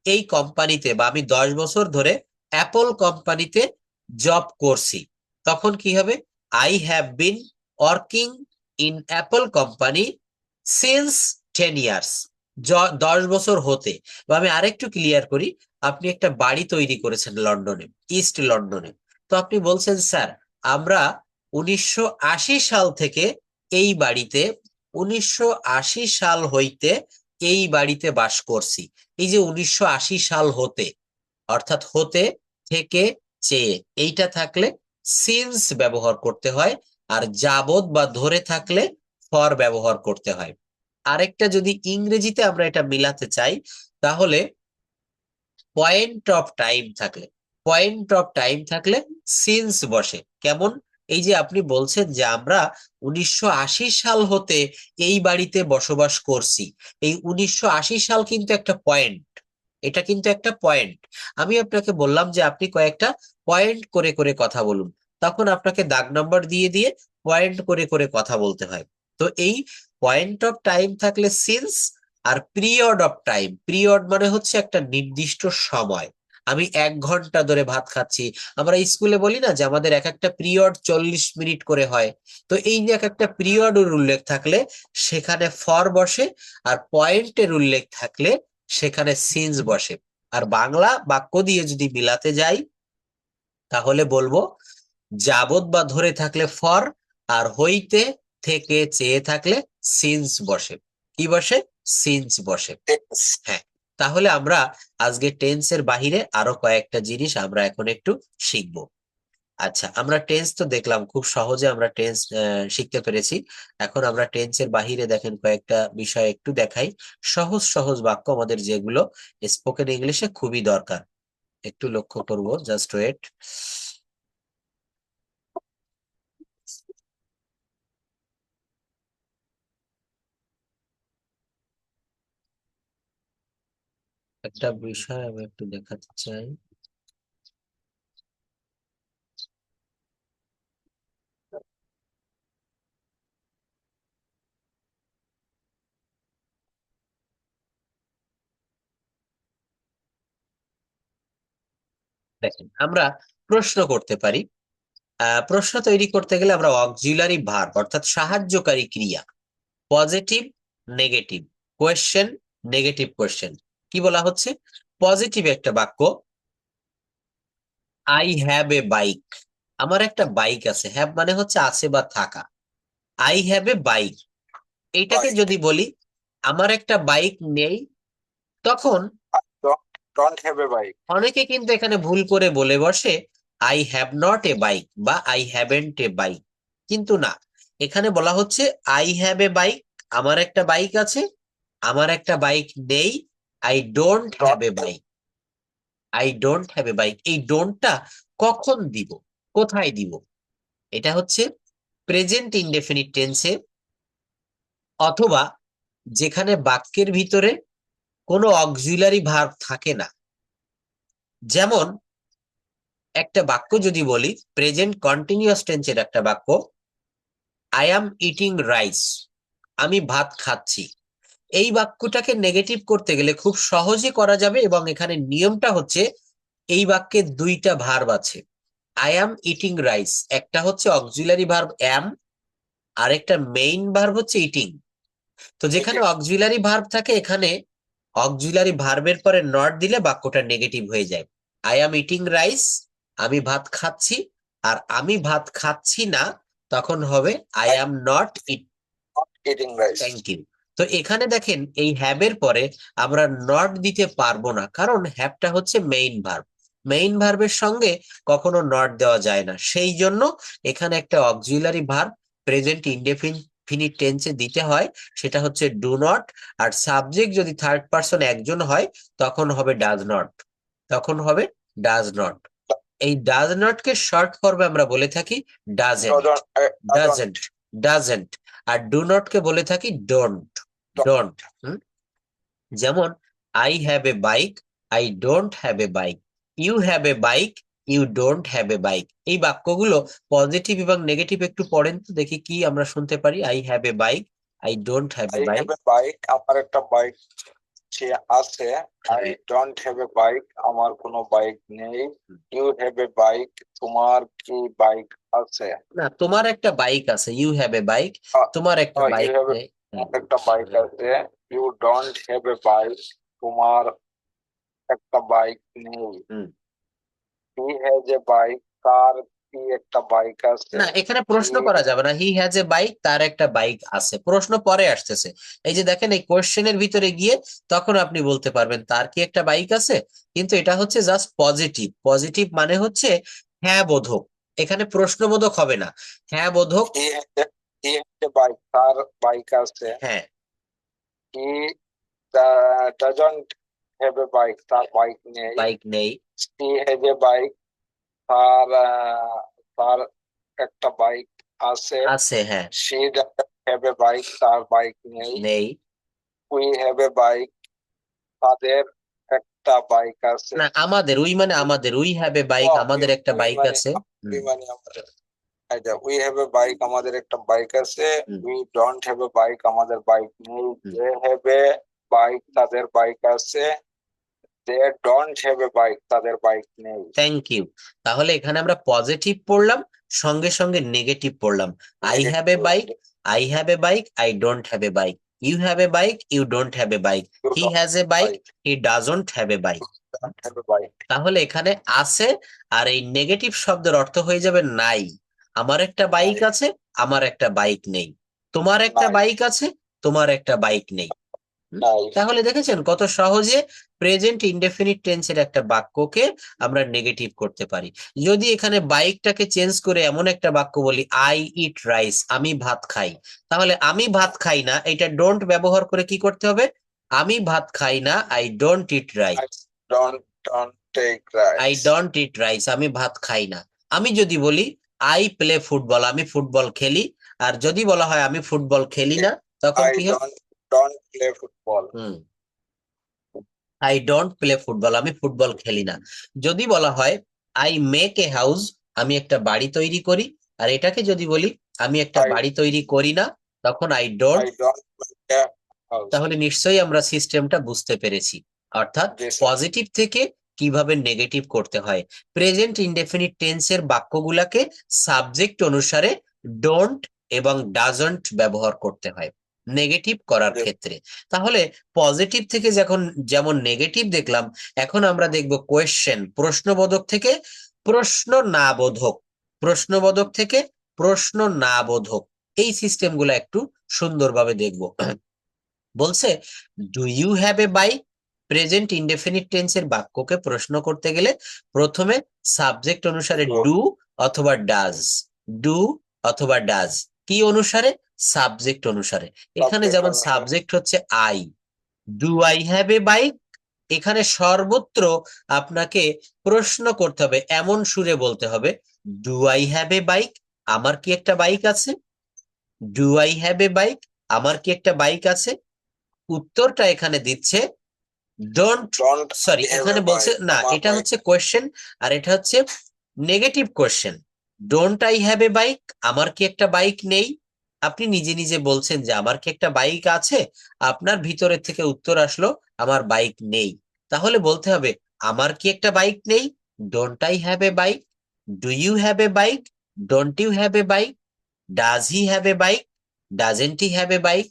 এই কোম্পানিতে, বা আমি 10 বছর ধরে অ্যাপল কোম্পানিতে জব করছি। তখন কি হবে? I have been working in Apple company since 10 years. 10 বছর হতে। বা আমি আরেকটু ক্লিয়ার করি, আপনি একটা বাড়ি তৈরি করেছেন লন্ডনে, ইস্ট লন্ডনে। তো আপনি বলছেন স্যার আমরা 1980 সাল থেকে এই বাড়িতে, 1980 সাল হইতে এই বাড়িতে বাস করছি। এই যে 1980 সাল হতে, অর্থাৎ হতে, থেকে, চেয়ে, এইটা থাকলে সিন্স ব্যবহার করতে হয়। আর যাবত বা ধরে থাকলে ফর ব্যবহার করতে হয়। আরেকটা যদি ইংরেজিতে আমরা এটা মিলাতে চাই, তাহলে পয়েন্ট অফ টাইম থাকলে, পয়েন্ট অফ টাইম থাকলে সিন্স বসে। কেমন? এই যে আপনি বলছেন যে আমরা 1980 সাল হতে এই বাড়িতে বসবাস করছি, এই 1980 সাল কিন্তু একটা পয়েন্ট, এটা কিন্তু একটা পয়েন্ট। আমি আপনাকে বললাম যে আপনি কয়েকটা পয়েন্ট করে করে কথা বলুন, তখন আপনাকে দাগ নাম্বার দিয়ে দিয়ে পয়েন্ট করে করে কথা বলতে হয়। তো এই পয়েন্ট অফ টাইম থাকলে সিন্স। আর পিরিয়ড অফ টাইম, পিরিয়ড মানে হচ্ছে একটা নির্দিষ্ট সময়। আমি 1 ঘন্টা ধরে ভাত খাচ্ছি। আমরা স্কুলে বলি না যে আমাদের এক একটা পিরিয়ড 40 মিনিট করে হয়। তো এই যে এক একটা পিরিয়ডের উল্লেখ থাকলে সেখানে ফর বসে, আর পয়েন্টের উল্লেখ থাকলে সেখানে সিন্স বসে। আর বাংলা বাক্য দিয়ে যদি মিলাতে যাই, তাহলে বলবো যাবত বা ধরে থাকলে ফর, আর হইতে, থেকে, চেয়ে থাকলে সিন্স বসে। কি বসে? সিন্স বসে। হ্যাঁ, তাহলে আমরা আজকে টেন্সের বাহিরে আরো কয়েকটা জিনিস আমরা এখন একটু শিখবো। আচ্ছা, আমরা টেন্স তো দেখলাম, খুব সহজে আমরা টেন্স শিখতে পেরেছি। এখন আমরা টেন্সের বাহিরে দেখেন কয়েকটা বিষয় একটু দেখাই। সহজ সহজ বাক্য আমাদের যেগুলো স্পোকেন ইংলিশে খুবই দরকার, একটু লক্ষ্য করব, জাস্ট ওয়েট। একটা বিষয় আমি একটু দেখাতে চাই। দেখেন, আমরা প্রশ্ন করতে পারি। প্রশ্ন তৈরি করতে গেলে আমরা অক্সিলারি ভার্ব অর্থাৎ সাহায্যকারী ক্রিয়া, positive, negative, question, negative question. কি বলা হচ্ছে? পজিটিভ একটা বাক্য, আই হ্যাভ এ বাইক। আমার একটা বাইক আছে। হ্যাভ মানে হচ্ছে আছে বা থাকা। আই হ্যাভ এ বাইক, এইটাকে যদি বলি আমার একটা বাইক নেই, তখন ডোন্ট হ্যাভ এ বাইক। অনেকে কিন্তু এখানে ভুল করে বলে বসে I have not a bike বা আই হ্যাভেন্ট এ বাইক। কিন্তু না, এখানে বলা হচ্ছে আই হ্যাভ এ বাইক, আমার একটা বাইক আছে। আমার একটা বাইক নেই, I don't have a bike. I don't have a bike, এই ডোন্টটা কখন দিব, কোথায় দিব? এটা হচ্ছে প্রেজেন্ট ইনডেফিনিট টেন্সে, অথবা যেখানে বাক্যের ভিতরে কোনো অক্সিলারি ভার্ব থাকে না। যেমন একটা বাক্য যদি বলি, প্রেজেন্ট কন্টিনিউয়াস টেন্সের একটা বাক্য, আই অ্যাম ইটিং রাইস, আমি ভাত খাচ্ছি। এই বাক্যটাকে নেগেটিভ করতে গেলে খুব সহজে করা যাবে, এবং এখানে নিয়মটা হচ্ছে এই বাক্যে 2টা ভার্ব আছে। আই অ্যাম ইটিং রাইস, একটা হচ্ছে অক্সিলারি ভার্ব অ্যাম, আর একটা মেইন ভার্ব হচ্ছে ইটিং। তো যেখানে অক্সিলারি ভার্ব থাকে, এখানে অক্সিলারি ভার্বের পরে নট দিলে বাক্যটা নেগেটিভ হয়ে যায়। আই অ্যাম ইটিং রাইস, আমি ভাত খাচ্ছি। আর আমি ভাত খাচ্ছি না, তখন হবে I am not eating rice. Thank you. তো এখানে দেখেন এই হ্যাবের পরে আমরা নট দিতে পারবো না, কারণ হ্যাবটা হচ্ছে মেইন ভার্ব। মেইন ভার্বের সঙ্গে কখনো নট দেওয়া যায় না, সেই জন্য এখানে একটা অক্সিলারি ভার্ব প্রেজেন্ট ইনডেফিনিট টেন্সে দিতে হয়, সেটা হচ্ছে ডু নট। আর সাবজেক্ট যদি থার্ড পারসন একজন হয় তখন হবে ডাজ নট, তখন হবে ডাজ নট। এই ডাজ নট কে শর্ট ফর্মে আমরা বলে থাকি ডাজেন্ট, ডাজেন্ট, ডাজেন্ট। আর ডু নট কে বলে থাকি ডোন্ট, ডোন্ট। যেমন I have a bike, I don't have a bike, you have a bike, you don't have a bike. এই বাক্যগুলো পজিটিভ এবং নেগেটিভ একটু পড়েন তো দেখি কি আমরা শুনতে পারি। I have a bike, I don't have A I bike. Have a bike, আমার একটা বাইক আছে। I don't have a bike, আমার কোনো বাইক নেই। ইউ হ্যাভ এ বাইক, তোমার কি বাইক আছে? না, তোমার একটা বাইক আছে, ইউ হ্যাভ এ বাইক, তোমার একটা ইউ বাইক হ্যাভ নেই। একটা বাইক আছে। You don't have a bike, তোমার একটা বাইক নেই। হুম। হি হ্যাজ এ বাইক, তার কি একটা বাইক আছে? না, এখানে প্রশ্ন করা যাবে না, হি হ্যাজ এ বাইক, তার একটা বাইক আছে, প্রশ্ন পরে আসতেছে। এই যে দেখেন, এই কোয়েশ্চেনের ভিতরে গিয়ে তখন আপনি বলতে পারবেন তার কি একটা বাইক আছে। কিন্তু এটা হচ্ছে জাস্ট পজিটিভ, পজিটিভ মানে হচ্ছে হ্যাঁ বোধক, এখানে প্রশ্নবোধক হবে না, হ্যাঁ বোধক। হি হ্যাজ এ বাইক, তার বাইক আছে। হ্যাঁ, হি ডাজন্ট হ্যাভ এ বাইক, তার বাইক নেই। বাইক নেই। শি হ্যাজ এ বাইক, তার তার একটা বাইক আছে। আছে, হ্যাঁ। She doesn't have a bike, তার বাইক নেই। নেই। উই হ্যাভ এ বাইক, তাদের একটা বাইক আছে। না, আমাদের, উই মানে আমাদের, উই হ্যাভ এ বাইক, আমাদের একটা উই বাইক মানে আছে। উই মানে আমাদের। উই হ্যাভ এ বাইক, আমাদের একটা বাইক আছে। হুম। We don't have a bike, আমাদের বাইক নেই। হুম। দে হ্যাভ এ বাইক, তাদের বাইক আছে। They don't have a bike, তাদের বাইক নেই। Thank you. তাহলে এখানে আমরা পজিটিভ পড়লাম, সঙ্গে সঙ্গে নেগেটিভ পড়লাম। I have a bike, I have a bike, I don't have a bike. You have a bike, you don't have a bike. He has a bike, he doesn't have a bike. তাহলে এখানে আছে, আর এই negative শব্দের অর্থ হয়ে যাবে নাই। আমার একটা বাইক আছে, আমার একটা বাইক নেই। তোমার একটা বাইক আছে, তোমার একটা বাইক নেই। তাহলে দেখেছেন কত সহজে প্রেজেন্ট ইনডেফিনিট টেন্সের একটা বাক্যকে আমরা নেগেটিভ করতে পারি। যদি এখানে বাইকটাকে চেঞ্জ করে এমন একটা বাক্য বলি, আই ইট রাইস, আমি ভাত খাই, তাহলে আমি ভাত খাই না এটা ডোন্ট ব্যবহার করে কি করতে হবে? আমি ভাত খাই না, I don't eat rice. I don't eat rice, আমি ভাত খাই না। আমি যদি বলি আই প্লে ফুটবল, আমি ফুটবল খেলি, আর যদি বলা হয় আমি ফুটবল খেলি না, তখন আই কি হবে? Don't play football. Hmm, I don't play football, আমি ফুটবল খেলি না। যদি বলা হয় আই মেক এ হাউস, আমি একটা বাড়ি তৈরি করি, আর এটাকে যদি বলি আমি একটা বাড়ি তৈরি করি না, তখন আই ডোন্ট। তাহলে নিশ্চয়ই আমরা সিস্টেমটা বুঝতে পেরেছি, অর্থাৎ পজিটিভ থেকে কিভাবে নেগেটিভ করতে হয়। প্রেজেন্ট ইনডেফিনিট টেন্সের বাক্যগুলাকে সাবজেক্ট অনুসারে ডোন্ট এবং ডাজন্ট ব্যবহার করতে হয় নেগেটিভ করার ক্ষেত্রে। তাহলে পজিটিভ থেকে যখন যেমন নেগেটিভ দেখলাম, এখন আমরা দেখব কোয়েশ্চেন, প্রশ্নবোধক থেকে প্রশ্ন না বোধক, প্রশ্নবোধক থেকে প্রশ্ন না বোধক, এই সিস্টেমগুলো একটু সুন্দরভাবে দেখব। বলছে do you have a bike. Present indefinite টেন্সের বাক্যকে প্রশ্ন করতে গেলে প্রথমে সাবজেক্ট অনুসারে ডু অথবা ডাজ, ডু অথবা ডাজ, কি অনুসারে? সাবজেক্ট অনুসারে। এখানে যেমন সাবজেক্ট হচ্ছে I, do I have a bike, এখানে সর্বত্র আপনাকে প্রশ্ন করতে হবে, এমন সুরে বলতে হবে do I have a bike, আমার কি একটা বাইক আছে? Do I have a bike, আমার কি একটা বাইক আছে? উত্তরটা এখানে দিচ্ছে ডোন্ট, সরি এখানে বলছে না, এটা হচ্ছে কোয়েশ্চেন আর এটা হচ্ছে negative question. Don't I have a bike, আমার কি একটা বাইক নেই? আপনি নিজে নিজে বলছেন যে আমার কি একটা বাইক আছে, আপনার ভিতরের থেকে উত্তর আসলো আমার বাইক নেই। তাহলে বলতে হবে আমার কি একটা বাইক নেই? Don't I have a bike. Do you have a bike? Don't you have a bike? Does he have a bike? Doesn't he have a bike?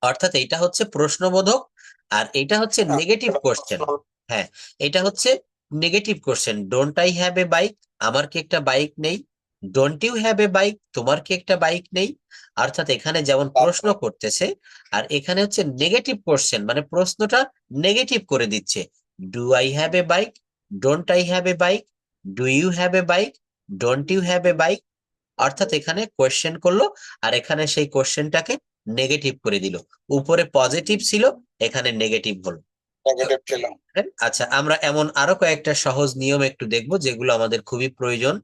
অর্থাৎ এটা হচ্ছে প্রশ্নবোধক, আর এটা হচ্ছে নেগেটিভ কোশ্চেন। হ্যাঁ, এটা হচ্ছে negative question. Don't I have a bike, আমার কি একটা বাইক নেই? Don't you have a bike, তোমার কি একটা বাইক নেই? অর্থাৎ এখানে যেমন প্রশ্ন করতেছে, আর এখানে হচ্ছে নেগেটিভ কোশ্চেন, মানে প্রশ্নটা নেগেটিভ করে দিচ্ছে। Do I have a bike, don't I have a bike, do you have a bike, don't you have a bike. অর্থাৎ এখানে কোয়েশ্চেন করলো আর এখানে সেই কোয়েশ্চেনটাকে নেগেটিভ করে দিল। উপরে পজিটিভ ছিল, এখানে নেগেটিভ হলো। নেগেটিভ ছিল। আচ্ছা, আমরা এমন আরো কয়েকটা সহজ নিয়ম একটু দেখবো যেগুলো আমাদের খুবই প্রয়োজন।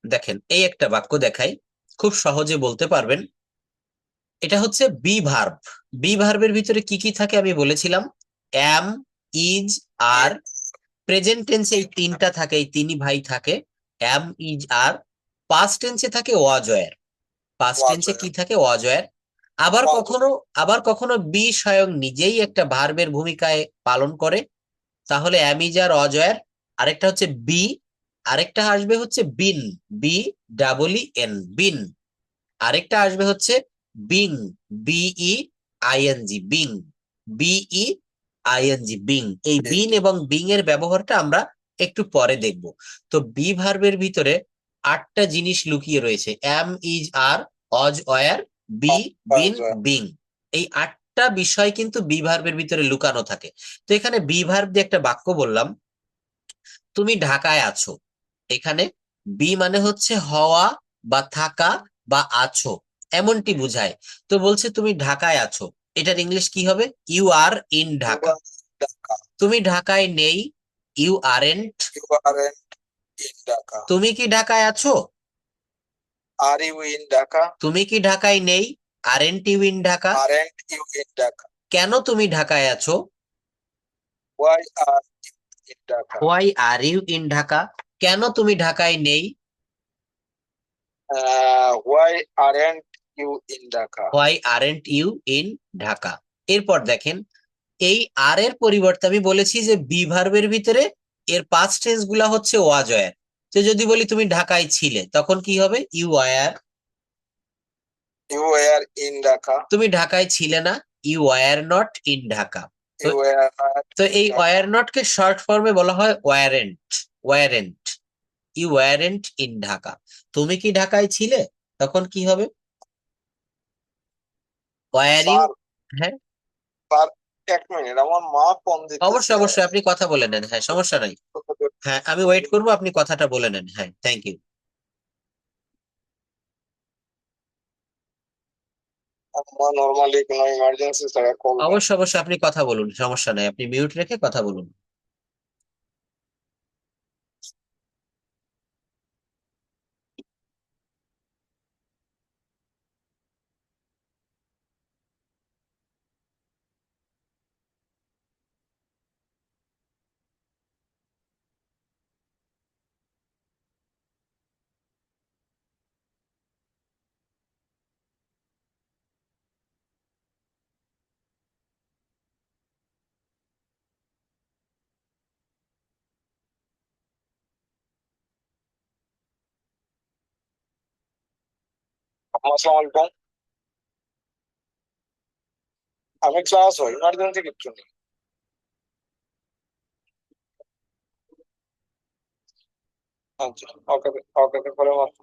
দেখেন, এই একটা বাক্য দেখাই, খুব সহজে বলতে পারবেন। এটা হচ্ছে বি ভার্ব। বি ভার্বের ভিতরে কি কি থাকে আমি বলেছিলাম, অ্যাম, ইজ, আর। প্রেজেন্ট টেন্সে এই তিনটা থাকে, এই তিনই ভাই থাকে, অ্যাম, ইজ, আর। পাস্ট টেন্সে থাকে ওয়াজ ওয়্যার। পাস্ট ওয়াজ টেন্সে কি থাকে, ওয়াজ ওয়্যার। আবার ওয়াজ কখনো আবার কখনো বি স্বয়ং নিজেই একটা ভার্বের ভূমিকায় পালন করে, তাহলে অ্যাম, ইজ, আর, ওয়াজ ওয়্যার। আরেকটা হচ্ছে বি, আরেকটা আসবে হচ্ছে been, B double E N, been. আরেকটা আসবে হচ্ছে being, B E I N G, being, B E I N G, being. এই বিন এবং বিং এর ব্যবহারটা আমরা একটু পরে দেখব। তো বি ভার্বের ভিতরে 8টা জিনিস লুকিয়ে রয়েছে, অ্যাম, is, R, Aja, wire, B, bin, being. এই 8টা বিষয় কিন্তু বি ভার্বের ভিতরে লুকানো থাকে। তো এখানে বি ভার্ব দিয়ে একটা বাক্য বললাম, তুমি ঢাকায় আছো। এখানে বি মানে হচ্ছে হওয়া বা থাকা বা আছো, এমনটি বুঝায়। তো বলছে তুমি ঢাকায় আছো, এটার ইংলিশ কি হবে, you are in Dhaka. Dhaka. তুমি ঢাকায় নেই, you aren't. You aren't in Dhaka. তুমি কি ঢাকায় আছো? Are you in Dhaka? তুমি কি ঢাকায় নেই, aren't you in Dhaka. Aren't you in Dhaka? কেন তুমি ঢাকায় আছো, why are you in Dhaka? Why are you in Dhaka. কেন তুমি ঢাকায় নেই, why aren't you in Dhaka? Why aren't you in Dhaka. এরপর দেখেন, এই আর এর পরিবর্তে আমি বলেছি যে বি ভার্বের ভিতরে এর পাস্ট টেন্স গুলা হচ্ছে ওয়াজ ওয়্যার। তো যদি বলি তুমি ঢাকায় ছিলে, তখন কি হবে, you were. You were in Dhaka? তুমি ঢাকায় ছিলে না, you were not in Dhaka. তো ইউ ওয়ার নট তো ইন এই ঢাকা? ওয়্যার নট কে শর্ট ফর্মে বলা হয় weren't, weren't. You weren't in Dhaka. তুমি কি ঢাকায় ছিলে, তখন কি হবে, ওয়্যার ইউ। স্যার, হ্যাঁ, স্যার, এক মিনিট, আমার মা ফোন অবশ্যই দিতেছে। অবশ্যই আপনি কথা বলে নেন, হ্যাঁ সমস্যা নাই। হ্যাঁ, আমি ওয়েট করবো, আপনি কথাটা বলে নেন। হ্যাঁ, থ্যাংক ইউ। মা নর্মালি কোনো ইমার্জেন্সি ছাড়া কল দেয়। অবশ্যই অবশ্যই আপনি কথা বলুন, সমস্যা নাই, আপনি মিউট রেখে কথা বলুন। আসসালামু আলাইকুম। আমি ক্লাস হই, ইমার্জেন্সি কিচ্ছু নেই। আচ্ছা, ওকে, ওকে, পরে মাত্র।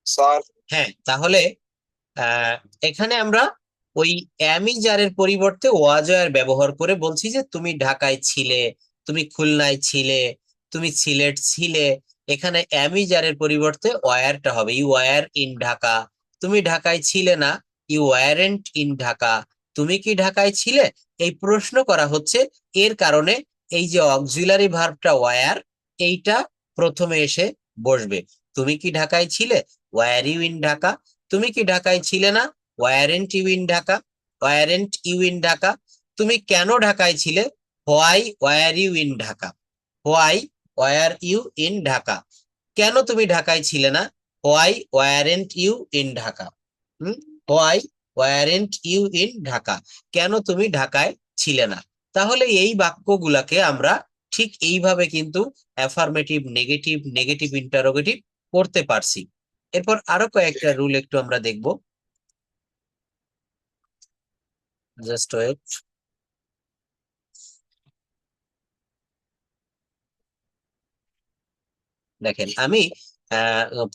স্যার, হ্যাঁ, তাহলে আহ এখানে আমরা ওই অ্যামিজারের পরিবর্তে ওয়াজয়ার ব্যবহার করে বলছি যে তুমি ঢাকায় ছিলে, তুমি খুলনায় ছিলে, তুমি সিলেট ছিলে। এখানে অ্যামিজারের পরিবর্তে ওয়ারটা হবে, ইউ ওয়ার ইন ঢাকা। তুমি ঢাকায় ছিলে না, ইউ ওয়ারেন্ট ইন ঢাকা। তুমি কি ঢাকায় ছিলে, এই প্রশ্ন করা হচ্ছে। এর কারণে এই যে অক্সিলারি ভার্বটা ওয়ার, এইটা প্রথমে এসে বসবে। তুমি কি ঢাকায় ছিলে, ওয়ার ইউ ইন ঢাকা। তুমি কি ঢাকায় ছিলে না, weren't you in Dhaka, weren't you in Dhaka. তুমি কেন ঢাকায় ছিলে, why were you in Dhaka, why were you in Dhaka. কেন তুমি ঢাকায় ছিলে না, why weren't you in Dhaka. Why weren't you in Dhaka, কেন তুমি ঢাকায় ছিলে না। তাহলে এই বাক্যগুলাকে আমরা ঠিক এইভাবে কিন্তু অ্যাফার্মেটিভ, নেগেটিভ, নেগেটিভ ইন্টারোগেটিভ করতে পারছি। এরপর আরো কয়েকটা রুল একটু আমরা দেখব। Just wait. দেখেন আমি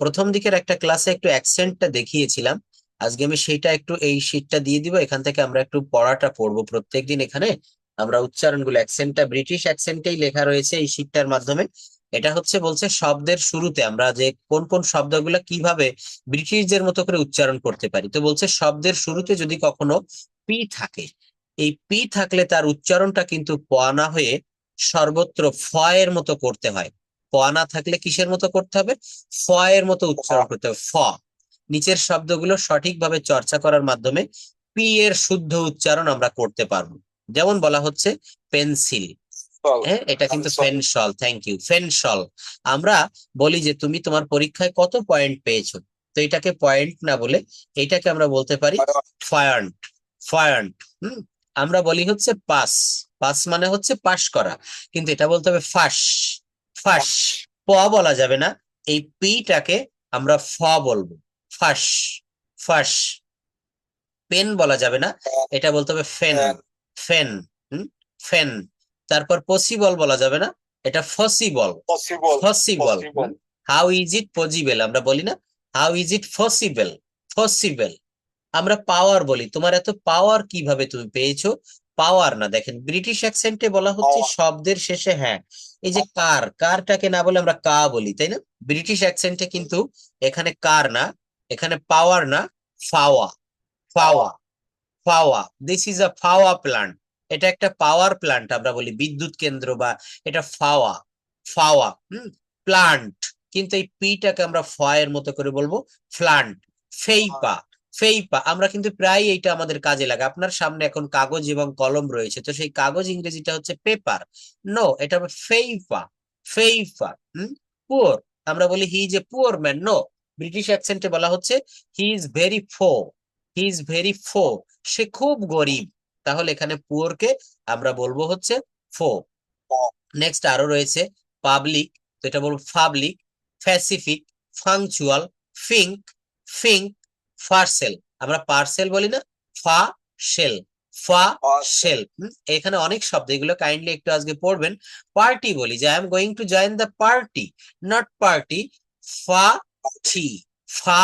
প্রথম দিকের একটা ক্লাসে একটু অ্যাকসেন্টটা দেখিয়েছিলাম। আজকে আমি সেইটা একটু এই শীটটা দিয়ে দিব, এখান থেকে আমরা একটু পড়াটা পড়বো প্রত্যেকদিন। এখানে আমরা উচ্চারণগুলো, অ্যাকসেন্টটা ব্রিটিশ অ্যাকসেন্টেই লেখা রয়েছে এই শীটটার মাধ্যমে। এটা হচ্ছে বলছে শব্দের শুরুতে আমরা যে কোন কোন শব্দগুলো কিভাবে ব্রিটিশদের মতো করে উচ্চারণ করতে পারি। তো বলছে শব্দের শুরুতে যদি কখনো পি থাকে, এই পি থাকলে তার উচ্চারণটা কিন্তু প না হয়ে সর্বত্র ফ এর মতো করতে হয়। প না থাকলে কিসের মতো করতে হবে? ফ এর মতো উচ্চারণ করতে হবে, ফ। নিচের শব্দগুলো সঠিকভাবে চর্চা করার মাধ্যমে পি এর শুদ্ধ উচ্চারণ আমরা করতে পারবো। যেমন বলা হচ্ছে পেন্সিল, হ্যাঁ এটা কিন্তু ফেনসল। Thank you, ফেনসল। আমরা বলি যে তুমি তোমার পরীক্ষায় কত পয়েন্ট পেয়েছো, তো এটাকে পয়েন্ট না বলে এটাকে আমরা বলতে পারি ফায়ান্ট, ফায়ান্ট। আমরা বলি হচ্ছে পাস, পাস মানে হচ্ছে পাস করা, কিন্তু এটা বলতে হবে ফাঁস, ফাঁস। প বলা যাবে না, এই পিটাকে আমরা ফ বলবো, ফাঁস, ফাঁস। পেন বলা যাবে না, এটা বলতে হবে ফেন, ফেন, ফেন। তারপর পসিবল বলা যাবে না, এটা possible, possible, possible. Possible. How is it possible আমরা বলি না, how is it possible, possible. আমরা পাওয়ার বলি, তোমার এত পাওয়ার কিভাবে তুমি পেয়েছো, পাওয়ার না। দেখেন ব্রিটিশ অ্যাকসেন্টে বলা হচ্ছে শব্দের শেষে হ্যাঁ, এই যে কার, কারটাকে না বলে আমরা কা বলি, তাই না? ব্রিটিশ অ্যাকসেন্টে কিন্তু এখানে কার না, এখানে পাওয়ার না, ফাওয়া, ফাওয়া, ফাওয়া। দিস ইজ আ ফাওয়া প্লান্ট, এটা একটা পাওয়ার প্লান্ট আমরা বলি, বিদ্যুৎ কেন্দ্র বা এটা ফাওয়া, ফাওয়া। প্লান্ট, কিন্তু এই পিটাকে আমরা ফ এর মতো করে বলবো ফ্লান্ট, ফেইপা, ফেইপা। আমরা কিন্তু প্রায় এইটা আমাদের কাজে লাগে। আপনার সামনে এখন কাগজ এবং কলম রয়েছে, তো সেই কাগজ ইংরেজিটা হচ্ছে পেপার, নো এটা হবে ফেইপা, ফেইপা। পুয়ার, আমরা বলি he is a poor man, no British অ্যাকসেন্টে বলা হচ্ছে হি ইজ ভেরি ফো, হি ইজ ভেরি ফো, সে খুব গরিব। তাহলে এখানে পুয়ার কে আমরা বলবো হচ্ছে ফো। নেক্সট আরো রয়েছে পাবলিক, তো এটা বলবো পাবলিক, প্যাসিফিক, ফাংচুয়াল, ফিঙ্ক, ফিঙ্ক, ফার্সেল। আমরা পার্সেল বলি না, ফা শেল, ফা শেল। এখানে অনেক শব্দ, এগুলো কাইন্ডলি একটু আজকে পড়বেন। পার্টি বলি যে I am going to join the party, not party, ফা টি, ফা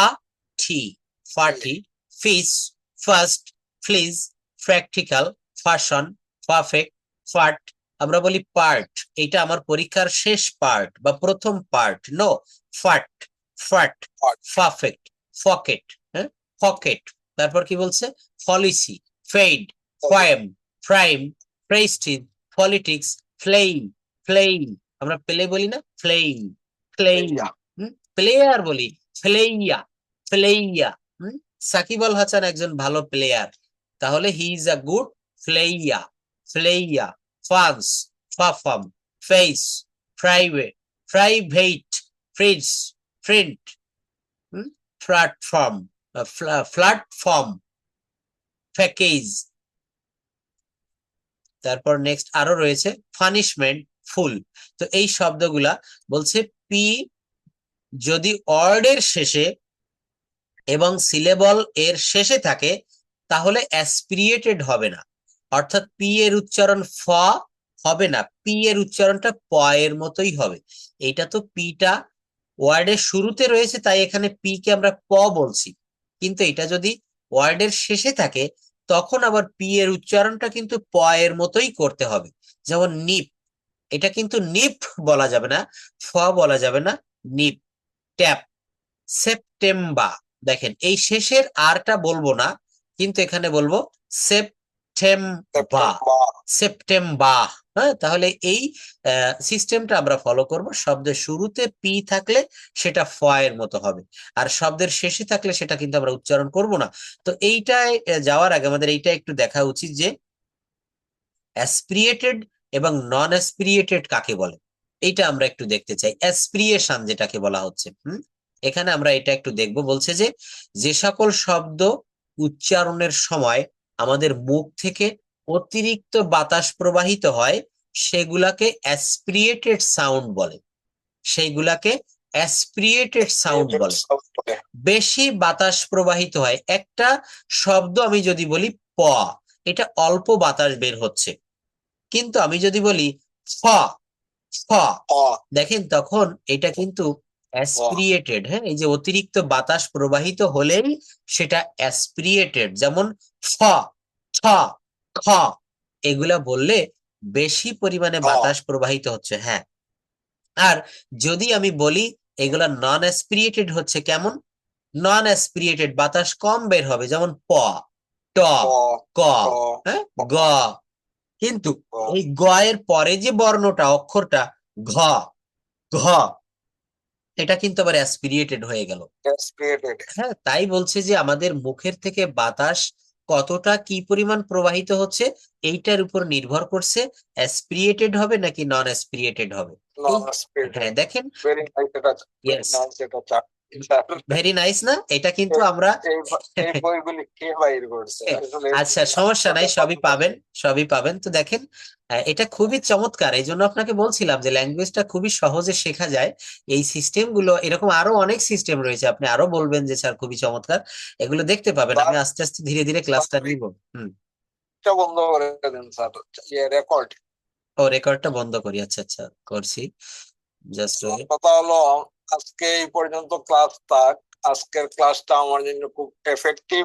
টি, পার্টি। ফিস, ফার্স্ট, ফ্লিজ, প্র্যাকটিক্যাল, ফ্যাশন, পারফেক্ট, ফাট। আমরা বলি পার্ট, এটা আমার পরীক্ষার শেষ পার্ট বা প্রথম পার্ট, নো ফাট, ফাট, পারফেক্ট, ফকেট, হ্যাঁ পকেট। তারপর কি বলছে? Policy, fade, foam, prime, prestige, politics, flame, flame. আমরা প্লে বলি না, ফ্লেম, ফ্লেম। প্লেয়ার বলি ফ্লেইয়া, ফ্লেইয়া। সাকিব আল হাসান একজন ভালো প্লেয়ার, তাহলে he is a good player, player. Fans, perform, face, private, private, fridge, print, platform, platform, package. তারপর নেক্সট আরো রয়েছে পানিশমেন্ট, ফুল। তো এই শব্দগুলা বলছে পি যদি ওয়ার্ডের শেষে এবং সিলেবল এর শেষে থাকে তাহলে অ্যাসপিরিয়েটেড হবে না, অর্থাৎ পি এর উচ্চারণ ফ হবে না, পি এর উচ্চারণটা প এর মতোই হবে। এইটা তো পিটা ওয়ার্ডের শুরুতে রয়েছে তাই এখানে পি কে আমরা প বলছি, কিন্তু এটা যদি ওয়ার্ডের শেষে থাকে তখন আবার পি এর উচ্চারণটা কিন্তু প এর মতোই করতে হবে। যেমন নিপ, এটা কিন্তু নিপ বলা যাবে না, ফ বলা যাবে না, নিপ। ট্যাপ, সেপ্টেম্বার। দেখেন এই শেষের আরটা বলবো না, কিন্তু এখানে বলবো সেপ্টেম্বার, সেপ্টেম্বার। হ্যাঁ, তাহলে এই সিস্টেমটা আমরা ফলো করব। শব্দের শুরুতে পি থাকলে সেটা ফ এর মতো হবে, আর শব্দের শেষে থাকলে সেটা কিন্তু আমরা উচ্চারণ করব না। তো এইটায় যাওয়ার আগে আমাদের এইটা একটু দেখা উচিত যে অ্যাসপিরিয়েটেড এবং নন অ্যাসপিরিয়েটেড কাকে বলে, এইটা আমরা একটু দেখতে চাই। অ্যাসপিরিয়েশন যেটাকে বলা হচ্ছে, এখানে আমরা এটা একটু দেখব। বলছে যে যে সকল শব্দ উচ্চারণের সময় আমাদের মুখ থেকে অতিরিক্ত বাতাস প্রবাহিত হয় সেগুলাকে অ্যাসপিরিয়েটেড সাউন্ড বলে, সেইগুলাকে অ্যাসপিরিয়েটেড সাউন্ড বলে। বেশি বাতাস প্রবাহিত হয়, একটা শব্দ আমি যদি বলি প, এটা অল্প বাতাস বের হচ্ছে। কিন্তু আমি যদি বলি ফ, ফ, ফ, দেখেন তখন এটা কিন্তু ফ, অ্যাসপিরিয়েটেড। হ্যাঁ, এই যে অতিরিক্ত বাতাস প্রবাহিত হলেই সেটা অ্যাসপিরিয়েটেড। যেমন ফ, ছ, খ, এগুলা বললে বেশি পরিমাণে খ, বাতাস প্রবাহিত হচ্ছে। হ্যাঁ, আর যদি আমি বলি এগুলা নন অ্যাসপিরিয়েটেড হচ্ছে, কেমন? নন অ্যাসপিরিয়েটেড, বাতাস কম বের হবে, যেমন প, ট, ক, ক, ক, হ্যাঁ, খ, গ। কিন্তু গ, এই গ এর পরে যে বর্ণটা, অক্ষরটা ঘ, ঘ, এটা কিন্তু আবার অ্যাসপিরিয়েটেড হয়ে গেল। অ্যাসপিরেটেড। হ্যাঁ, তাই বলছে যে আমাদের মুখের থেকে বাতাস কতটা কি পরিমাণ প্রবাহিত হচ্ছে এইটার উপর নির্ভর করছে অ্যাসপিরিয়েটেড হবে নাকি নন অ্যাসপিরিয়েটেড হবে। এই, নন অ্যাসপিরেটেড। হ্যাঁ দেখেন, ভেরি নাইস, এটা ভেরি ইয়েস, নাইস, এটা স্যার। ভেরি নাইস না? এটা কিন্তু আমরা এই এই বইগুলি কে বাইর করছে আসলে? আচ্ছা, সমস্যা নাই, সবই পাবেন, সবই পাবেন। তো দেখেন, এটা খুবই চমৎকার। এই জন্য আপনাকে বলছিলাম যে ল্যাঙ্গুয়েজটা খুবই সহজে শেখা যায়। এই সিস্টেম গুলো, এরকম আরো অনেক সিস্টেম রয়েছে, আপনি আরো বলবেন যে স্যার খুবই চমৎকার। এগুলো দেখতে পাবেন, আমি স্যার, আস্তে আস্তে ধীরে ধীরে স্যার, ক্লাসটা নিব। হুম। এটা বন্ধ করে দেন স্যার, ইয়ে রেকর্ড। ও, রেকর্ডটা বন্ধ করি, আচ্ছা আচ্ছা, করছি, জাস্ট কথা হলো, আজকে এই পর্যন্ত ক্লাস থাক। আজকের ক্লাসটা আমার জন্য খুব এফেক্টিভ।